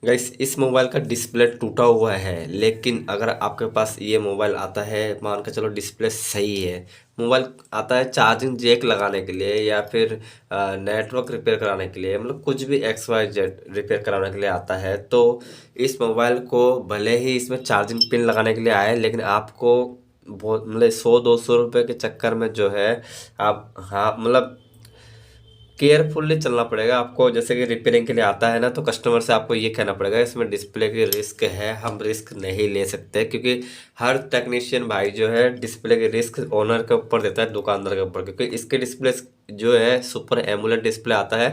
Guys इस mobile का display टूटा हुआ है, लेकिन अगर आपके पास ये मोबाइल आता है, मान के चलो डिस्प्ले सही है, मोबाइल आता है चार्जिंग जैक लगाने के लिए या फिर नेटवर्क रिपेयर कराने के लिए, मतलब कुछ भी एक्स वाई जेड रिपेयर कराने के लिए आता है, तो इस मोबाइल को भले ही इसमें चार्जिंग पिन लगाने के लिए आए, लेकिन आपको बहुत मतलब 100-200 रुपये के चक्कर में जो है आप, हाँ मतलब केयरफुली चलना पड़ेगा आपको। जैसे कि रिपेयरिंग के लिए आता है ना, तो कस्टमर से आपको ये कहना पड़ेगा इसमें डिस्प्ले की रिस्क है, हम रिस्क नहीं ले सकते, क्योंकि हर टेक्नीशियन भाई जो है डिस्प्ले की रिस्क ओनर के ऊपर देता है, दुकानदार के ऊपर, क्योंकि इसके डिस्प्ले जो है सुपर एमुलेट डिस्प्ले आता है।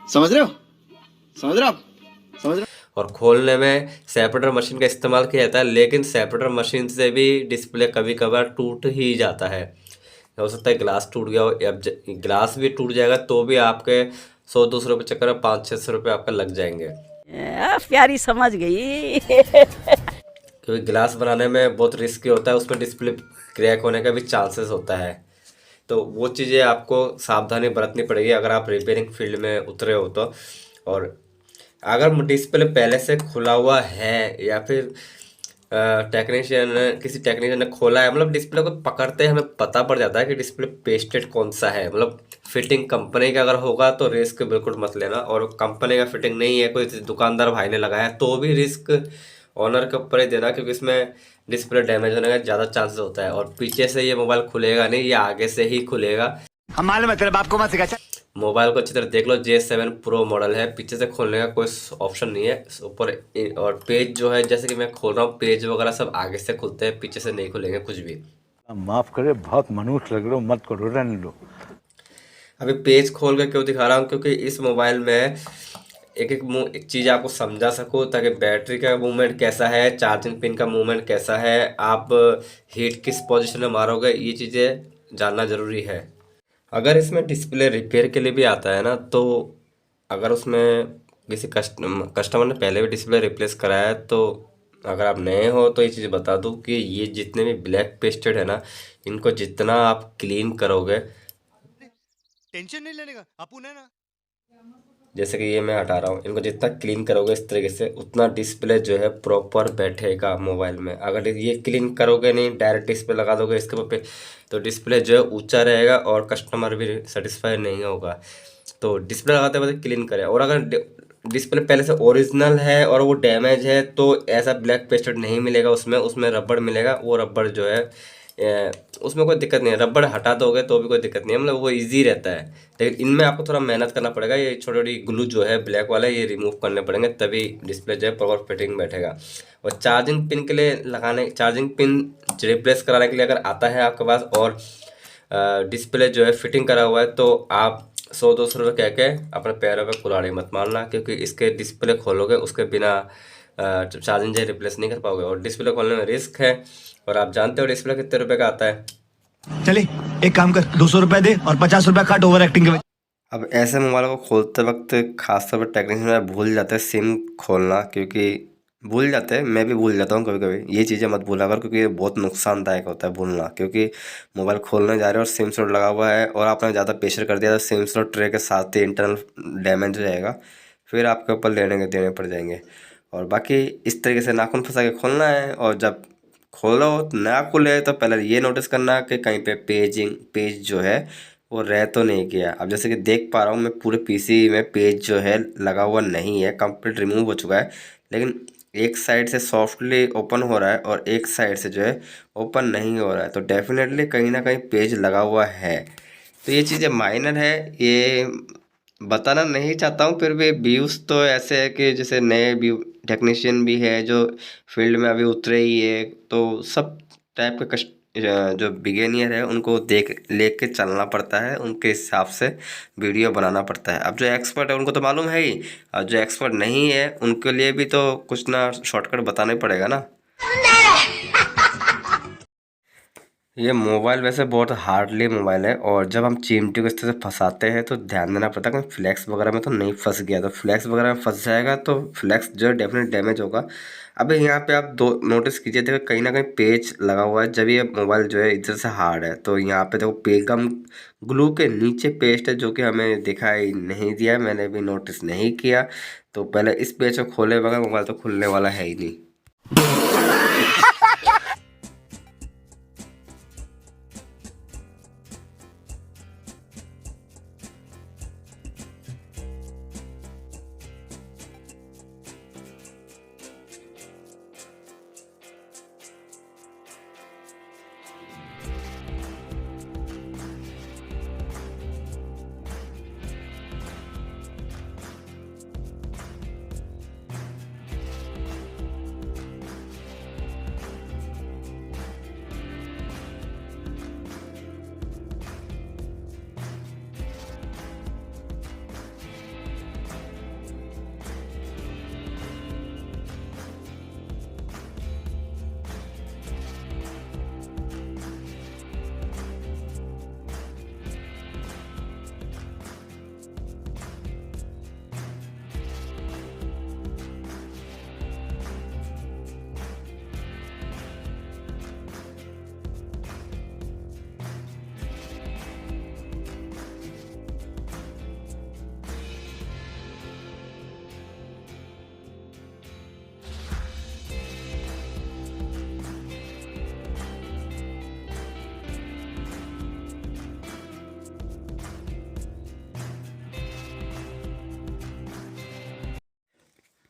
समझ रहे हो? समझ रहे हो आप? समझ रहे हो? और खोलने में सेपरेटर मशीन का इस्तेमाल किया जाता है, लेकिन सेपरेटर मशीन से भी डिस्प्ले कभी कभार टूट ही जाता है। हो सकता है ग्लास टूट गया हो, अब ग्लास भी टूट जाएगा तो भी आपके 100-200 रुपये चक्कर में 500-600 रुपये आपका लग जाएंगे, प्यारी समझ गई। क्योंकि ग्लास बनाने में बहुत रिस्की होता है, उसमें डिस्प्ले क्रैक होने का भी चांसेस होता है। तो वो चीज़ें आपको सावधानी बरतनी पड़ेगी अगर आप रिपेयरिंग फील्ड में उतरे हो तो। और अगर डिस्प्ले पहले से खुला हुआ है या फिर टेक्नीशियन ने किसी टेक्नीशियन ने खोला है, मतलब डिस्प्ले को पकड़ते ही हमें पता पड़ जाता है कि डिस्प्ले पेस्टेड कौन सा है, मतलब फिटिंग कंपनी का अगर होगा तो रिस्क बिल्कुल मत लेना, और कंपनी का फिटिंग नहीं है, कोई दुकानदार भाई ने लगाया तो भी रिस्क ओनर के ऊपर ही देना, क्योंकि इसमें डिस्प्ले डैमेज होने का ज़्यादा चांसेस होता है। और पीछे से ये मोबाइल खुलेगा नहीं, ये आगे से ही खुलेगा। हम मालूम है तेरे बाप को मत सिखा। मोबाइल को अच्छी तरह देख लो, J7 प्रो मॉडल है, पीछे से खोलने का कोई ऑप्शन नहीं है ऊपर। और पेज जो है, जैसे कि मैं खोल रहा हूँ, पेज वगैरह सब आगे से खुलते हैं, पीछे से नहीं खुलेंगे कुछ भी। माफ करे, बहुत मनुष्य लग रहे हो, मत करो, रहने दो। अभी पेज खोल के क्यों दिखा रहा हूँ, क्योंकि इस मोबाइल में एक चीज़ आपको समझा सकूँ, ताकि बैटरी का मूवमेंट कैसा है, चार्जिंग पिन का मूवमेंट कैसा है, आप हीट किस पोजीशन में मारोगे, ये चीज़ें जानना ज़रूरी है। अगर इसमें डिस्प्ले रिपेयर के लिए भी आता है ना, तो अगर उसमें किसी कस्टमर ने पहले भी डिस्प्ले रिप्लेस कराया है, तो अगर आप नए हो तो ये चीज़ बता दूँ कि ये जितने भी ब्लैक पेस्टेड है ना, इनको जितना आप क्लीन करोगे, टेंशन नहीं लेने का अपुन है ना। जैसे कि ये मैं हटा रहा हूँ, इनको जितना क्लीन करोगे इस तरीके से, उतना डिस्प्ले जो है प्रॉपर बैठेगा मोबाइल में। अगर ये क्लीन करोगे नहीं, डायरेक्ट डिस्प्ले लगा दोगे इसके ऊपर पे, तो डिस्प्ले जो है ऊंचा रहेगा और कस्टमर भी सेटिस्फाई नहीं होगा। तो डिस्प्ले लगाते वक्त क्लीन करें। और अगर डिस्प्ले पहले से ओरिजिनल है और वो डैमेज है, तो ऐसा ब्लैक पेस्टेड नहीं मिलेगा, उसमें उसमें रबड़ मिलेगा। वो रबड़ जो है उसमें कोई दिक्कत नहीं है, रबड़ हटा दोगे तो भी कोई दिक्कत नहीं है, मतलब वो इजी रहता है। लेकिन इनमें आपको थोड़ा मेहनत करना पड़ेगा, ये छोटी छोटी ग्लू जो है ब्लैक वाला, ये रिमूव करने पड़ेंगे, तभी डिस्प्ले जो है प्रॉपर फिटिंग बैठेगा। और चार्जिंग पिन के लिए लगाने, चार्जिंग पिन रिप्लेस कराने के लिए अगर आता है आपके पास और डिस्प्ले जो है फिटिंग करा हुआ है, तो आप 100-200 रुपये कह के अपने पैरों पे कुल्हाड़ी मत मारना, क्योंकि इसके डिस्प्ले खोलोगे उसके बिना चार्जिंग जो रिप्लेस नहीं कर पाओगे, और डिस्प्ले खोलने में रिस्क है। और आप जानते हो डिस्प्ले कितने रुपए का आता है। चले एक काम कर, 200 रुपए दे और 50 रुपए काट ओवर एक्टिंग के। अब ऐसे मोबाइल को खोलते वक्त खासतौर पर टेक्नीशियन भूल जाते हैं सिम खोलना, क्योंकि भूल जाते हैं, मैं भी भूल जाता हूँ कभी कभी। ये चीज़ें मत भूला कर, क्योंकि ये बहुत नुकसानदायक होता है भूलना, क्योंकि मोबाइल खोलने जा रहे हो और सिम स्लॉट लगा हुआ है और आपने ज़्यादा प्रेशर कर दिया, तो सिम स्लॉट ट्रे के साथ ही इंटरनल डैमेज हो जाएगा, फिर आपके ऊपर लेने के देने पड़ जाएंगे। और बाकी इस तरीके से नाखून फंसा के खोलना है, और जब खोलो ना खुले तो पहले ये नोटिस करना कि कहीं पे पेज जो है वो रह तो नहीं गया। अब जैसे कि देख पा रहा हूँ मैं, पूरे पीसी में पेज जो है लगा हुआ नहीं है, कंप्लीट रिमूव हो चुका है, लेकिन एक साइड से सॉफ्टली ओपन हो रहा है और एक साइड से जो है ओपन नहीं हो रहा है, तो डेफिनेटली कहीं ना कहीं पेज लगा हुआ है। तो ये चीज़ें माइनर है, ये बताना नहीं चाहता हूँ, फिर भी व्यूज़ तो ऐसे है कि जैसे नए व्यू टेक्नीशियन भी है जो फील्ड में अभी उतरे ही है, तो सब टाइप के जो बिगेनियर है उनको देख लेके के चलना पड़ता है, उनके हिसाब से वीडियो बनाना पड़ता है। अब जो एक्सपर्ट है उनको तो मालूम है ही, और जो एक्सपर्ट नहीं है उनके लिए भी तो कुछ ना शॉर्टकट बताना ही पड़ेगा ना। ये मोबाइल वैसे बहुत हार्डली मोबाइल है, और जब हम चिमटी को इस तरह से फंसाते हैं तो ध्यान देना पड़ता है कि फ्लैक्स वगैरह में तो नहीं फंस गया, तो फ्लैक्स वगैरह में फंस जाएगा तो फ्लैक्स जो है डेफिनेट डैमेज होगा। अभी यहाँ पे आप दो नोटिस कीजिए, देखो कहीं ना कहीं पेज लगा हुआ है, जब ये मोबाइल जो है इधर से हार्ड है, तो यहाँ पे देखो पेगम ग्लू के नीचे पेस्ट है, जो कि हमें दिखाई नहीं दिया, मैंने भी नोटिस नहीं किया। तो पहले इस पेज को खोले बगैर मोबाइल तो खुलने वाला है ही नहीं।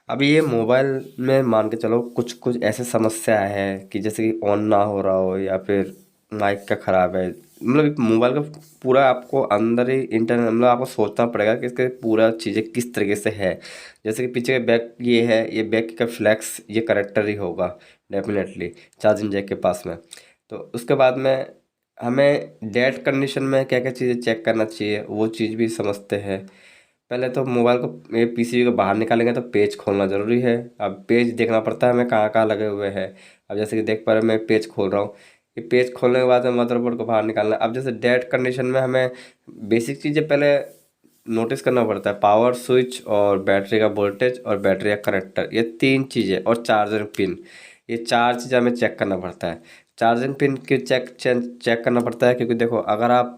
अभी ये मोबाइल में मान के चलो कुछ कुछ ऐसे समस्या है कि जैसे कि ऑन ना हो रहा हो या फिर माइक का ख़राब है, मतलब मोबाइल का पूरा आपको अंदर ही इंटरनल मतलब आपको सोचना पड़ेगा कि इसके पूरा चीज़ें किस तरीके से है। जैसे कि पीछे बैक ये है, ये बैक का फ्लैक्स ये करेक्टर ही होगा डेफिनेटली चार्जिंग जैक के पास में। तो उसके बाद में हमें डेट कंडीशन में क्या क्या चीज़ें चेक करना चाहिए वो चीज़ भी समझते हैं। पहले तो मोबाइल को ये पीसी को बाहर निकालेंगे तो पेज खोलना ज़रूरी है। अब पेज देखना पड़ता है हमें कहाँ कहाँ लगे हुए हैं। अब जैसे कि देख पा रहे हैं मैं पेज खोल रहा हूँ, ये पेज खोलने के बाद में मदरबोर्ड को बाहर निकालना है। अब जैसे डेट कंडीशन में हमें बेसिक चीज़ें पहले नोटिस करना पड़ता है, पावर स्विच और बैटरी का वोल्टेज और बैटरी का कनेक्टर, ये 3 चीज़ें और चार्जर पिन, ये 4 चीज़ें हमें चेक करना पड़ता है। चार्जिंग पिन की चेक करना पड़ता है क्योंकि देखो अगर आप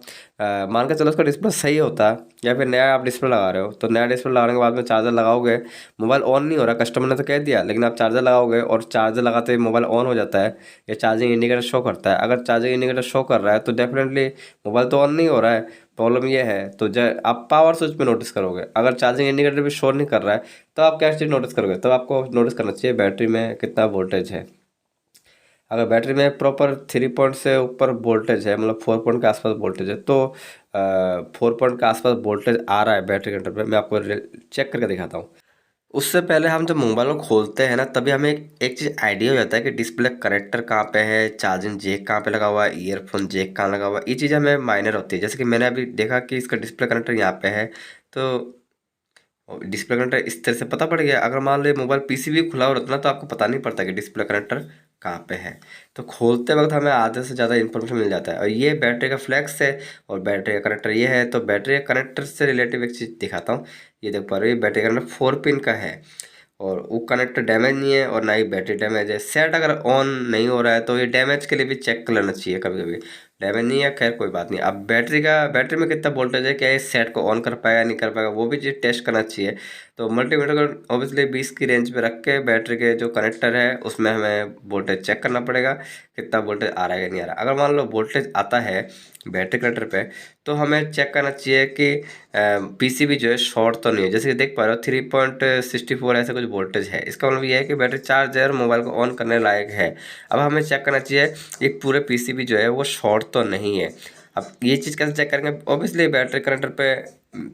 मान के चलो उसका डिस्प्ले सही होता है या फिर नया आप डिस्प्ले लगा रहे हो तो नया डिस्प्ले लगाने के बाद में चार्जर लगाओगे, मोबाइल ऑन नहीं हो रहा, कस्टमर ने तो कह दिया, लेकिन आप चार्जर लगाओगे और चार्जर लगाते ही मोबाइल ऑन हो जाता है, ये चार्जिंग इंडिकेटर शो करता है। अगर चार्जिंग इंडिकेटर शो कर रहा है तो डेफिनेटली मोबाइल तो ऑन नहीं हो रहा है, प्रॉब्लम ये है। तो जब आप पावर स्विच पे नोटिस करोगे, अगर चार्जिंग इंडिकेटर भी शो नहीं कर रहा है तो आप क्या चीज़ नोटिस करोगे, तो आपको नोटिस करना चाहिए बैटरी में कितना वोल्टेज है। अगर बैटरी में प्रॉपर 3 पॉइंट से ऊपर वोल्टेज है, मतलब 4 पॉइंट के आसपास वोल्टेज है, तो 4 पॉइंट के आसपास वोल्टेज आ रहा है बैटरी के अंदर पे, मैं आपको चेक करके दिखाता हूँ। उससे पहले हम जब मोबाइल को खोलते हैं ना तभी हमें एक चीज़ आइडिया हो जाता है कि डिस्प्ले कनेक्टर कहाँ पे है, चार्जिंग जैक कहाँ पे लगा हुआ है, ईयरफोन जैक कहाँ लगा हुआ है, ये चीज़ हमें माइनर होती है। जैसे कि मैंने अभी देखा कि इसका डिस्प्ले कनेक्टर यहाँ पे है, तो डिस्प्ले कनेक्टर इस तरह से पता पड़ गया। अगर मान लो मोबाइल पीसी भी खुला हो रहता ना तो आपको पता नहीं पड़ता कि डिस्प्ले कनेक्टर कहाँ पे है। तो खोलते वक्त हमें आधे से ज़्यादा इन्फॉर्मेशन मिल जाता है। और ये बैटरी का फ्लैक्स है और बैटरी का कनेक्टर ये है। तो बैटरी का कनेक्टर से रिलेटिव एक चीज़ दिखाता हूँ, ये देख पा रहे हो, ये बैटरी का कनेक्टर 4 पिन का है और वो कनेक्टर डैमेज नहीं है और ना ही बैटरी डैमेज है। सेट अगर ऑन नहीं हो रहा है तो ये डैमेज के लिए भी चेक कर लेना चाहिए, कभी कभी डैमेज नहीं है, खैर कोई बात नहीं। अब बैटरी में कितना वोल्टेज है, क्या ये सेट को ऑन कर पाएगा नहीं कर पाएगा, वो भी चीज़ टेस्ट करना चाहिए। तो मल्टीमीटर को ऑब्वियसली 20 की रेंज पे रख के बैटरी के जो कनेक्टर है उसमें हमें वोल्टेज चेक करना पड़ेगा कितना वोल्टेज आ रहा है या नहीं आ रहा। अगर मान लो वोल्टेज आता है बैटरी कनेक्टर पे तो हमें चेक करना चाहिए कि पीसीबी जो है शॉर्ट तो नहीं है। जैसे कि देख पा रहे हो 3.64 ऐसा कुछ वोल्टेज है, इसका मतलब ये है कि बैटरी चार्ज है और मोबाइल को ऑन करने लायक है। अब हमें चेक करना चाहिए ये पूरे पीसीबी जो है वो शॉर्ट तो नहीं है। अब ये चीज़ कैसे चेक करेंगे, ऑब्वियसली बैटरी कनेक्टर पे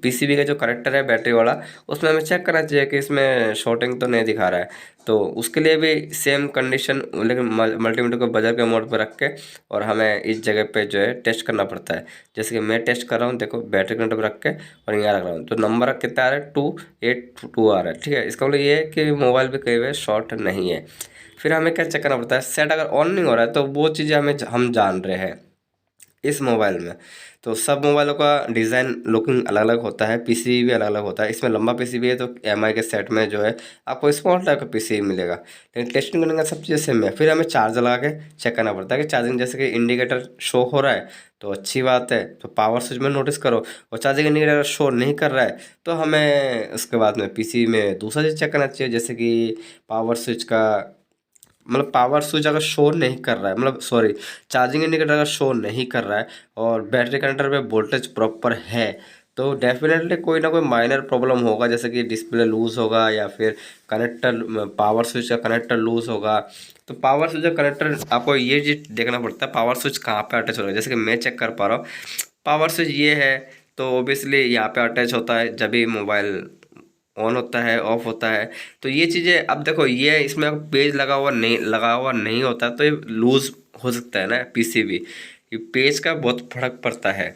पीसीबी का जो कनेक्टर है बैटरी वाला उसमें हमें चेक करना चाहिए कि इसमें शॉर्टिंग तो नहीं दिखा रहा है। तो उसके लिए भी सेम कंडीशन, लेकिन मल्टीमीटर को बजर के मोड पर रख के और हमें इस जगह पे जो है टेस्ट करना पड़ता है। जैसे कि मैं टेस्ट कर रहा हूँ, देखो बैटरी कनेक्टर पर रख के और यहाँ रख रहा हूँ तो नंबर कितना आ रहा है 282 आ रहा है, ठीक है। इसका मतलब ये है कि मोबाइल भी कहीं हुए शॉर्ट नहीं है। फिर हमें क्या चेक करना पड़ता है, सेट अगर ऑन नहीं हो रहा है तो वो चीज़ें हम जान रहे हैं। इस मोबाइल में। तो सब मोबाइलों का डिज़ाइन लुकिंग अलग अलग होता है, पीसीबी भी अलग अलग होता है। इसमें लंबा पीसीबी है तो एमआई के सेट में जो है आपको स्मॉल टाइप का पीसीबी मिलेगा, लेकिन टेस्टिंग करने का सब चीज़ सेम है। फिर हमें चार्जर लगा के चेक करना पड़ता है कि चार्जिंग, जैसे कि इंडिकेटर शो हो रहा है तो अच्छी बात है, तो पावर स्विच में नोटिस करो। और चार्जिंग इंडिकेटर शो नहीं कर रहा है तो हमें उसके बाद में पीसी में दूसरा चीज़ चेक करना चाहिए, जैसे कि पावर स्विच का, मतलब पावर स्विच अगर शो नहीं कर रहा है, मतलब सॉरी, चार्जिंग इंडिकेटर अगर शो नहीं कर रहा है और बैटरी कनेक्टर पे वोल्टेज प्रॉपर है, तो डेफिनेटली कोई ना कोई माइनर प्रॉब्लम होगा, जैसे कि डिस्प्ले लूज़ होगा या फिर कनेक्टर, पावर स्विच का कनेक्टर लूज़ होगा। तो पावर स्विच का कनेक्टर आपको ये चीज़ देखना पड़ता है, पावर स्विच कहाँ पे अटैच हो रहा है। जैसे कि मैं चेक कर पा रहा हूँ, पावर स्विच ये है तो ओबियसली यहाँ पे अटैच होता है जब भी मोबाइल ऑन होता है, ऑफ होता है। तो ये चीज़ें, अब देखो ये इसमें अगर पेज लगा हुआ नहीं होता तो ये लूज़ हो सकता है ना पीसीबी, ये पेज का बहुत फर्क पड़ता है।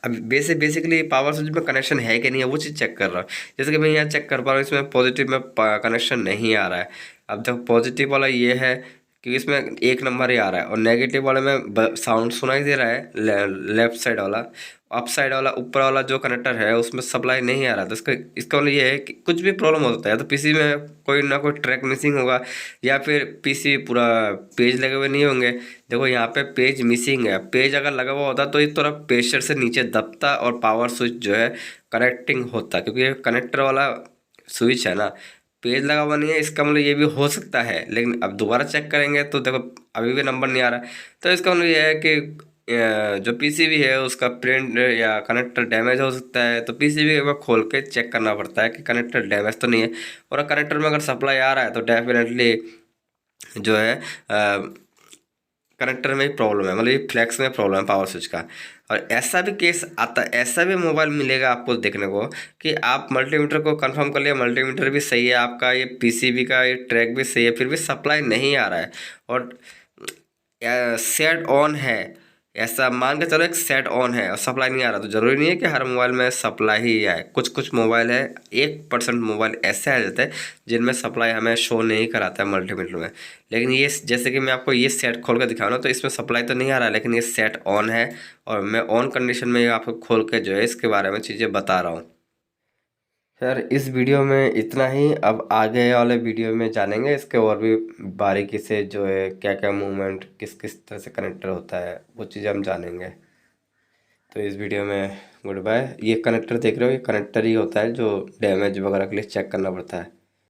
अब बेसिकली पावर स्विच में कनेक्शन है कि नहीं है वो चीज़ चेक कर रहा हूँ। जैसे कि मैं यहाँ चेक कर पा रहा हूँ, इसमें पॉजिटिव में कनेक्शन नहीं आ रहा है। अब देखो पॉजिटिव वाला ये है कि इसमें 1 नंबर ही आ रहा है, और नेगेटिव वाले में साउंड सुनाई दे रहा है, लेफ्ट साइड वाला। अप साइड वाला, ऊपर वाला जो कनेक्टर है उसमें सप्लाई नहीं आ रहा। तो इसका मतलब ये है कि कुछ भी प्रॉब्लम हो सकता है, तो पीसी में कोई ना कोई ट्रैक मिसिंग होगा, या फिर पीसी पूरा पेज लगे हुए नहीं होंगे। देखो यहाँ पे पेज मिसिंग है, पेज अगर लगा हुआ होता तो इस तरफ प्रेशर से नीचे दबता और पावर स्विच जो है कनेक्टिंग होता, क्योंकि ये कनेक्टर वाला स्विच है ना, पेज लगा हुआ नहीं है। इसका मतलब ये भी हो सकता है, लेकिन अब दोबारा चेक करेंगे तो देखो अभी भी नंबर नहीं आ रहा है। तो इसका मतलब ये है कि जो पीसीबी है उसका प्रिंट या कनेक्टर डैमेज हो सकता है। तो पीसीबी एक बार खोल के चेक करना पड़ता है कि कनेक्टर डैमेज तो नहीं है, और कनेक्टर में अगर सप्लाई आ रहा है तो डेफिनेटली जो है कनेक्टर में ही प्रॉब्लम है, मतलब ये फ्लैक्स में प्रॉब्लम है पावर स्विच का। और ऐसा भी केस आता है, ऐसा भी मोबाइल मिलेगा आपको देखने को कि आप मल्टीमीटर को कंफर्म कर लिया, मल्टीमीटर भी सही है आपका, ये पीसीबी का ये ट्रैक भी सही है, फिर भी सप्लाई नहीं आ रहा है और सेट ऑन है। ऐसा मान के चलो एक सेट ऑन है और सप्लाई नहीं आ रहा, तो ज़रूरी नहीं है कि हर मोबाइल में सप्लाई ही आए। कुछ कुछ मोबाइल है, 1% मोबाइल ऐसे आ जाते हैं जिनमें सप्लाई हमें शो नहीं कराता है मल्टीमीटर में। लेकिन ये जैसे कि मैं आपको ये सेट खोल के दिखाऊँ ना, तो इसमें सप्लाई तो नहीं आ रहा है, लेकिन ये सेट ऑन है और मैं ऑन कंडीशन में आपको खोल के जो है इसके बारे में चीज़ें बता रहा हूँ। यार इस वीडियो में इतना ही। अब आगे वाले वीडियो में जानेंगे इसके और भी बारीकी से, जो है क्या क्या मूवमेंट किस किस तरह से कनेक्टर होता है वो चीज़ हम जानेंगे। तो इस वीडियो में गुड बाय। ये कनेक्टर देख रहे हो, ये कनेक्टर ही होता है जो डैमेज वगैरह के लिए चेक करना पड़ता है।